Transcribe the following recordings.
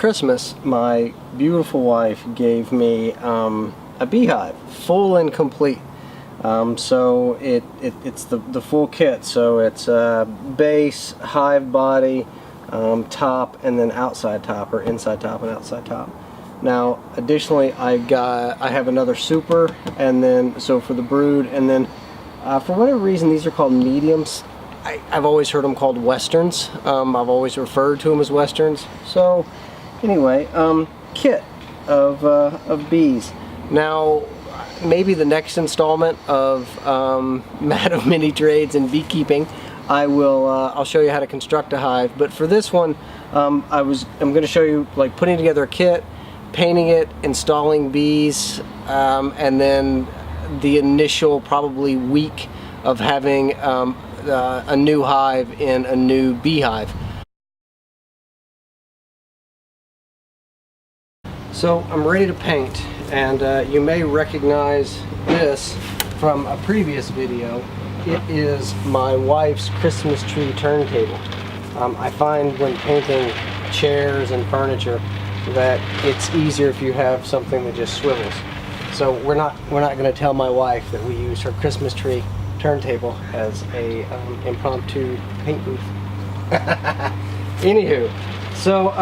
Christmas, my beautiful wife gave me a beehive, full and complete. So it's the full kit. So it's base, hive body, top, and then outside top, or inside top and outside top. Now, additionally, I have another super, and then so for the brood, and then for whatever reason these are called mediums. I've always heard them called westerns. I've always referred to them as westerns. So anyway, kit of bees. Now, maybe the next installment of Matt of Many Trades and Beekeeping, I'll show you how to construct a hive. But for this one, I'm going to show you like putting together a kit, painting it, installing bees, and then the initial probably week of having a new hive in a new beehive. So I'm ready to paint, and you may recognize this from a previous video. It is my wife's Christmas tree turntable. I find when painting chairs and furniture that it's easier if you have something that just swivels. So we're not going to tell my wife that we use her Christmas tree turntable as a impromptu paint booth. Anywho, so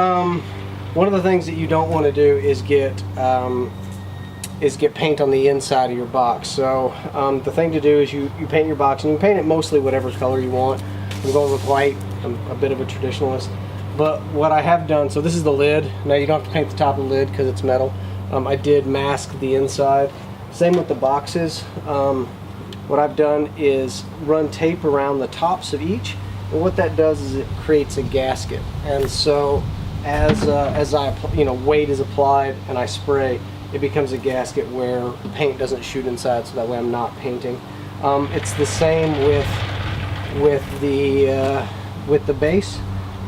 one of the things that you don't want to do is get paint on the inside of your box. So the thing to do is you paint your box, and you paint it mostly whatever color you want. I'm going with white. I'm a bit of a traditionalist. But what I have done, so this is the lid. Now you don't have to paint the top of the lid because it's metal. I did mask the inside. Same with the boxes. What I've done is run tape around the tops of each, and what that does is it creates a gasket. And so as weight is applied and I spray, it becomes a gasket where paint doesn't shoot inside, so that way I'm not painting. It's the same with the base.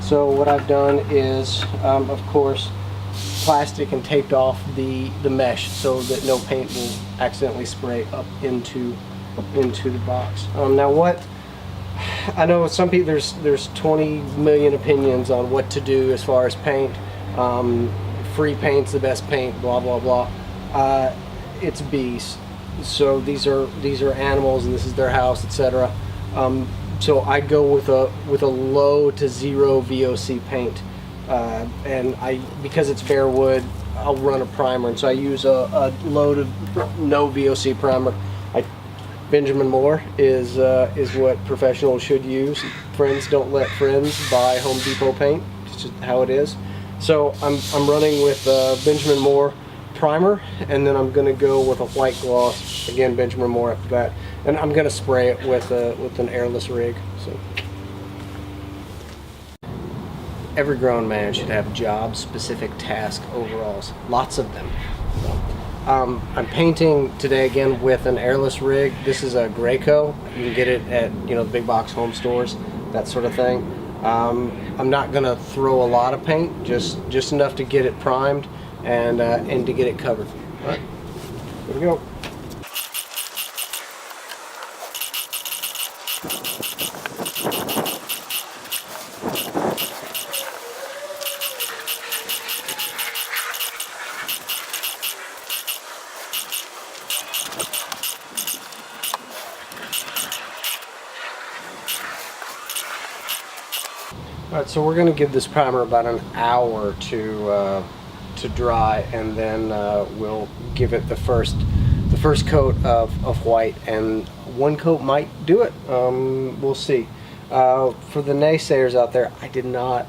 So what I've done is, of course, plastic and taped off the mesh so that no paint will accidentally spray up into the box. Now, what I know, some people, there's 20 million opinions on what to do as far as paint. Free paint's the best paint, blah blah blah. It's bees, so these are animals, and this is their house, etc. So I go with a low to zero VOC paint, and because it's bare wood, I'll run a primer, and so I use a low to no VOC primer. Benjamin Moore is what professionals should use. Friends don't let friends buy Home Depot paint. It's just how it is. So I'm running with Benjamin Moore primer, and then I'm going to go with a white gloss, again Benjamin Moore after that, and I'm going to spray it with an airless rig. So every grown man should have job-specific task overalls, lots of them. I'm painting today again with an airless rig. This is a Graco. You can get it at the big box home stores, that sort of thing. I'm not going to throw a lot of paint, just enough to get it primed and to get it covered. All right, here we go. Alright, so we're going to give this primer about an hour to dry, and then we'll give it the first coat of white, and one coat might do it. We'll see. For the naysayers out there, I did not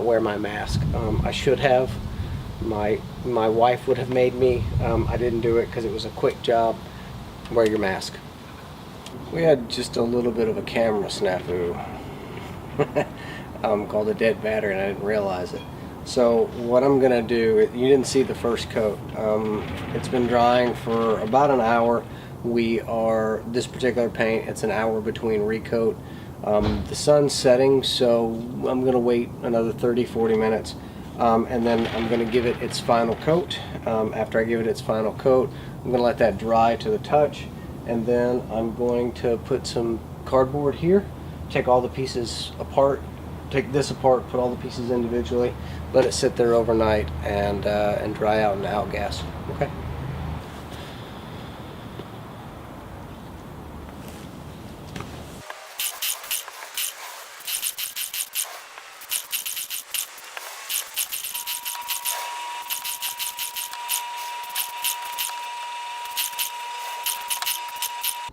wear my mask. I should have. My wife would have made me. I didn't do it because it was a quick job. Wear your mask. We had just a little bit of a camera snafu. Called a dead battery, and I didn't realize it. So what I'm gonna do, you didn't see the first coat. It's been drying for about an hour. This particular paint, it's an hour between recoat. The sun's setting, so I'm gonna wait another 30-40 minutes, and then I'm gonna give it its final coat. After I give it its final coat, I'm gonna let that dry to the touch, and then I'm going to put some cardboard here, take all the pieces apart, take this apart, put all the pieces individually, let it sit there overnight, and dry out and outgas. Okay.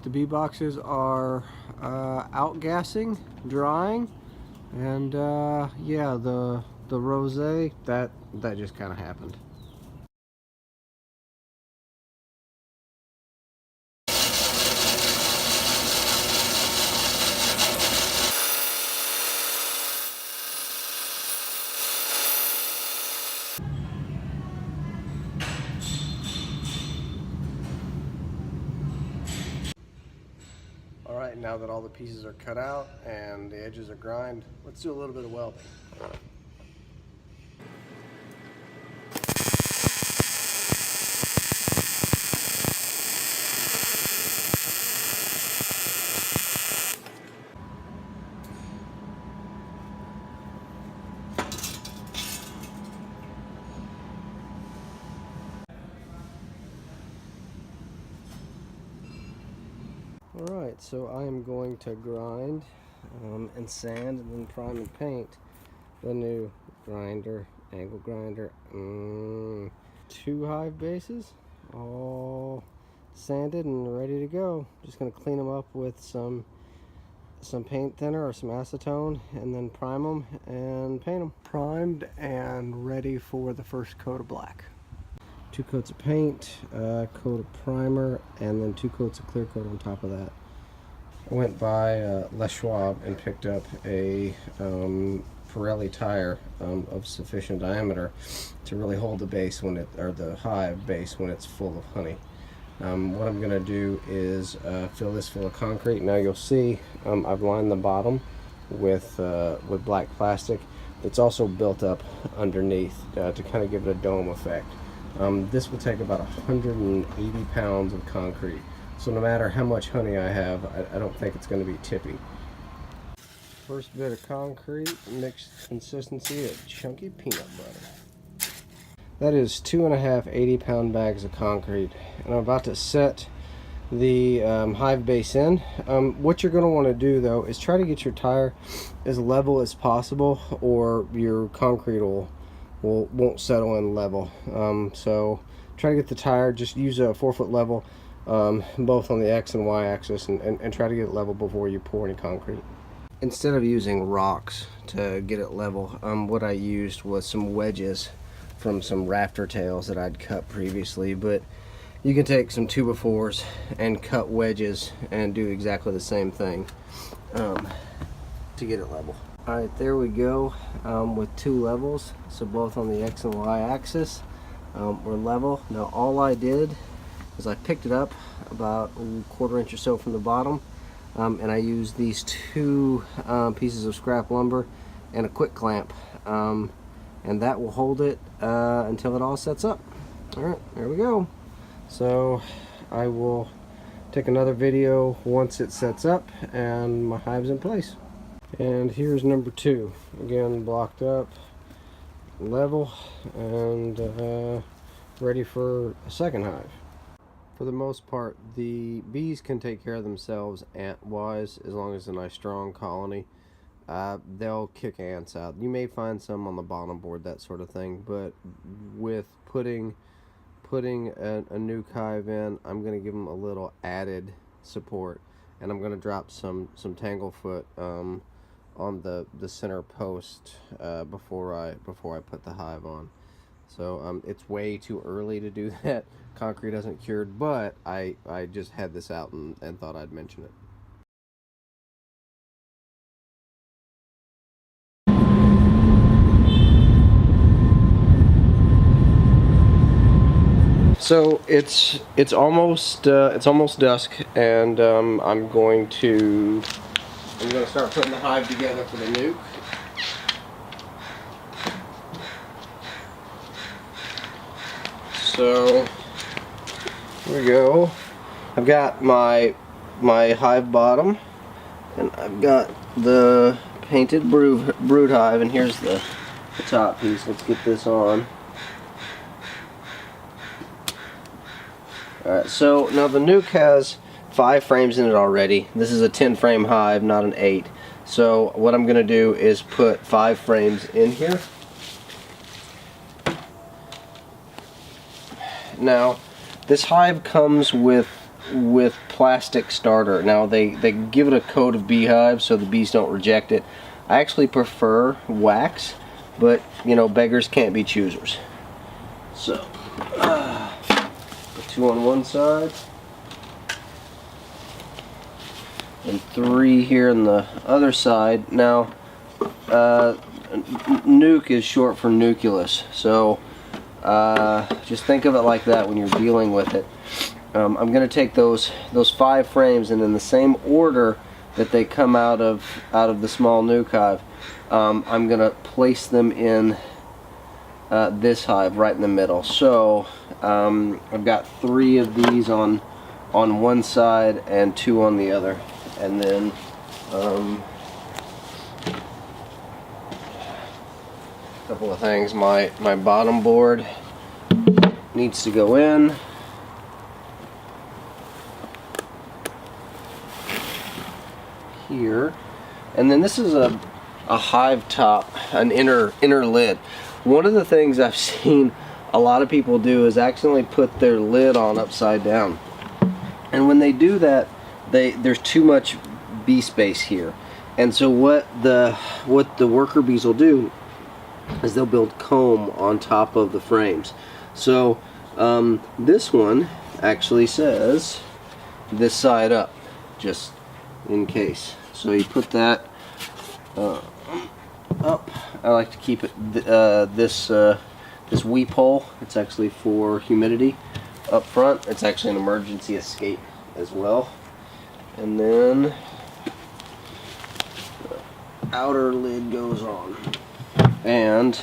The bee boxes are outgassing, drying, and yeah, the rosé that just kind of happened. Alright, now that all the pieces are cut out and the edges are grind, let's do a little bit of welding. Alright, so I am going to grind and sand and then prime and paint the new grinder, angle grinder. 2 hive bases, all sanded and ready to go. Just going to clean them up with some paint thinner or some acetone, and then prime them and paint them. Primed and ready for the first coat of black. 2 coats of paint, coat of primer, and then 2 coats of clear coat on top of that. I went by Les Schwab and picked up a Pirelli tire of sufficient diameter to really hold the base when the hive base when it's full of honey. What I'm going to do is fill this full of concrete. Now you'll see I've lined the bottom with black plastic that's also built up underneath to kind of give it a dome effect. This will take about 180 pounds of concrete, so no matter how much honey I have, I don't think it's going to be tippy. First bit of concrete, mixed consistency of chunky peanut butter. That is 2.5 80-pound bags of concrete, and I'm about to set the hive base in. What you're going to want to do though is try to get your tire as level as possible, or your concrete won't settle in level. So try to get the tire, just use a 4-foot level, both on the X and Y axis, and try to get it level before you pour any concrete. Instead of using rocks to get it level, what I used was some wedges from some rafter tails that I'd cut previously, but you can take some 2x4s and cut wedges and do exactly the same thing to get it level. Alright, there we go, with 2 levels, so both on the X and Y axis we're level. Now all I did is I picked it up about a 1/4 inch or so from the bottom, and I used these 2 pieces of scrap lumber and a quick clamp, and that will hold it until it all sets up. Alright, there we go. So I will take another video once it sets up and my hive's in place. And here's number 2, again blocked up, level, and ready for a second hive. For the most part, the bees can take care of themselves ant-wise as long as it's a nice strong colony. They'll kick ants out. You may find some on the bottom board, that sort of thing, but with putting a Nuc Hive in, I'm going to give them a little added support, and I'm going to drop some tanglefoot on the center post before I put the hive on. So it's way too early to do that. Concrete hasn't cured, but I just had this out and thought I'd mention it. So it's almost dusk, and I'm going to start putting the hive together for the nuc. So here we go. I've got my hive bottom, and I've got the painted brood hive, and here's the top piece. Let's get this on. Alright, so now the Nuc has 5 frames in it already. This is a 10 frame hive, not an 8. So what I'm going to do is put 5 frames in here. Now, this hive comes with plastic starter. Now they give it a coat of beehive so the bees don't reject it. I actually prefer wax, but you know, beggars can't be choosers. So 2 on one side and 3 here on the other side. Now nuc is short for nucleus, so just think of it like that when you're dealing with it. I'm going to take those 5 frames, and in the same order that they come out of the small Nuc hive, I'm going to place them in this hive right in the middle. So I've got 3 of these on one side and 2 on the other, and then a couple of things. My bottom board needs to go in. Here, and then this is a hive top, an inner lid. One of the things I've seen a lot of people do is accidentally put their lid on upside down, and when they do that, there's too much bee space here. And so what the worker bees will do is they'll build comb on top of the frames. So this one actually says this side up, just in case. So you put that up. I like to keep it this weep hole. It's actually for humidity up front. It's actually an emergency escape as well. And then the outer lid goes on, and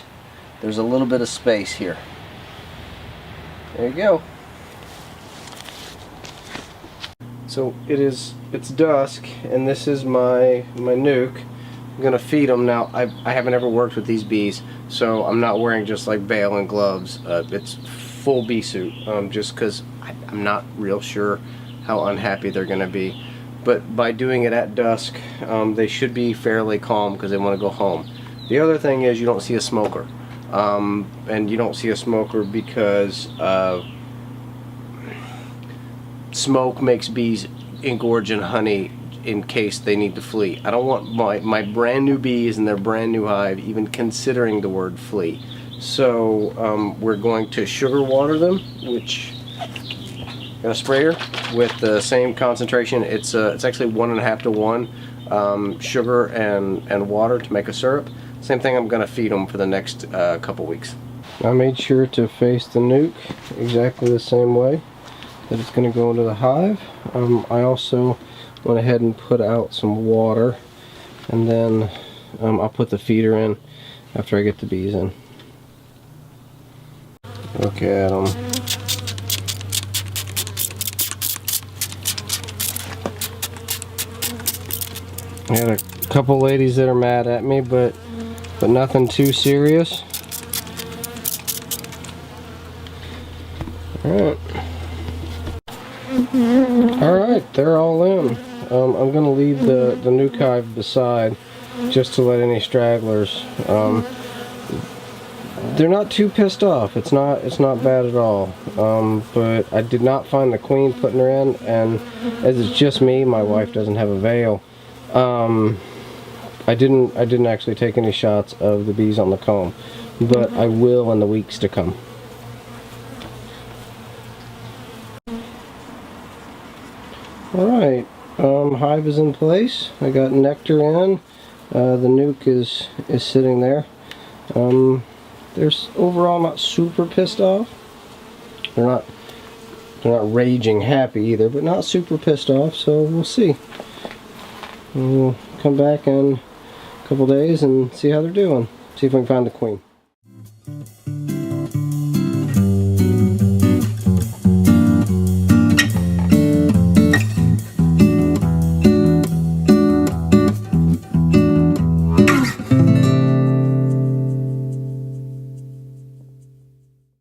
there's a little bit of space here. There you go. So it's dusk, and this is my Nuc. I'm gonna feed them now. I haven't ever worked with these bees, so I'm not wearing just like bail and gloves. It's full bee suit, just because I'm not real sure how unhappy they're gonna be. But by doing it at dusk, they should be fairly calm because they want to go home. The other thing is you don't see a smoker, and you don't see a smoker because smoke makes bees engorge in honey in case they need to flee. I don't want my brand new bees in their brand new hive even considering the word flee. So we're going to sugar water them, which got a sprayer with the same concentration. It's actually 1.5 to 1 sugar and water to make a syrup. Same thing I'm going to feed them for the next couple weeks. I made sure to face the Nuc exactly the same way that it's going to go into the hive. I also went ahead and put out some water, and then I'll put the feeder in after I get the bees in. Look at them. I had a couple ladies that are mad at me, but nothing too serious. Alright. Alright, they're all in. I'm going to leave the Nuc hive beside just to let any stragglers. They're not too pissed off. It's not bad at all. But I did not find the queen putting her in, and as it's just me, my wife doesn't have a veil. I didn't actually take any shots of the bees on the comb, but I will in the weeks to come. Alright, hive is in place. I got nectar in. The Nuc is sitting there. They're overall not super pissed off. They're not raging happy either, but not super pissed off, so we'll see. We'll come back in a couple days and see how they're doing. See if we can find the queen.